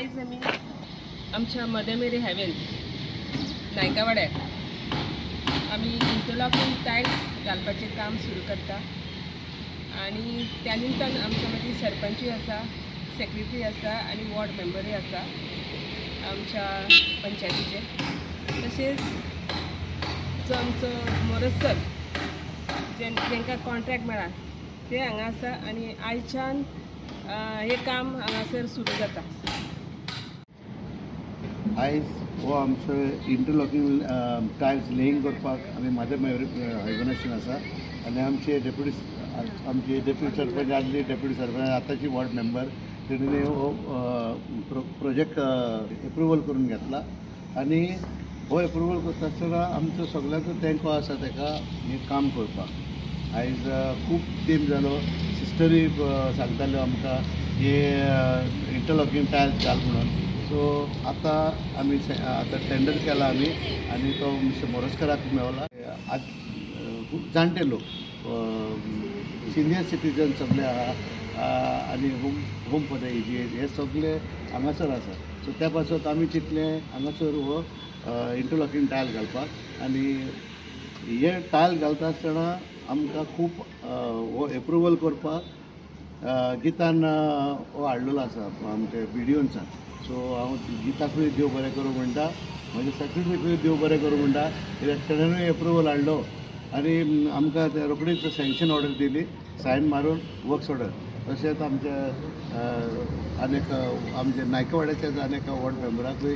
आयज आमी आमच्या मदर मेरी हेवन नायकावाड्यार आमी इंटरलॉकिंग टायल्स घालपाचें काम सुरू करता आनी त्या निमतान आमच्या मदीं सरपंचूय आसा, सेक्रेटरी आसा आनी वॉर्ड मेंबरूय आसा आमच्या पंचायतीचे। तशेंच जो आमचो मोरज सर जेंकां कॉन्ट्रॅक्ट मेळ्ळा ते हांगा आसा आनी आयच्यान हे काम हांगासर सुरू जाता। आयज हो आमचो इंटरलॉकिंग टायल्स लेईंग करपाक आमी मदर मेरी हेवनाच्यान आसा आनी आमचे डेप्युटी सरपंच आदली डेप्युटी सरपंच आतांची वॉर्ड मेंबर तेणें हो प्रोजेक्ट एप्रुवल करून घेतला आनी हो एप्रुवल करता आसतना आमचो सगळ्यांचो तेंको आसा तेका हें काम करपाक। आयज खूब टायम जालो सिस्टरी सांगताल्यो आमकां हे इंटरलॉकिंग टायल्स घाल म्हणून। सो आतां आमी आतां टेंडर केला आमी आनी तो मिस्टर मोरजकाराक मेवला। आज खूब जाणटे लोक सिनियर सिटीजन सगळे आहा आनी होम फॉर द एजीड हे सगळे हांगासर आसा। सो त्या पासत आमी चिंतले हांगासर हो इंटरलॉकिंग टायल घालपाक आनी हे टायल घालता आसतना आमकां खूब हो एप्रुवल करपाक गितान हो हाडलेलो आसा आमच्या विडियोन्सान। सो हांव गिताकूय देव बरें करूं म्हणटा, म्हज्या सेक्रेटरीकूय देव बरें करूं म्हणटा, तेणेंय एप्रुवल हाडलो आनी आमकां रोखडीच सँक्शन ऑर्डर दिली, सायन मारून वर्क्स ऑर्डर। तशेंच आमच्या आनीक आमच्या नायकवाड्याच्या आनी एका वॉर्ड मेंबराकूय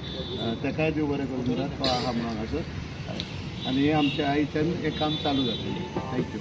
तेकाय देव बरें करूं म्हणटा, तो आहा म्हणून हांगासर आनी हे आमच्या आयच्यान हें काम चालू जातलें। थँक्यू।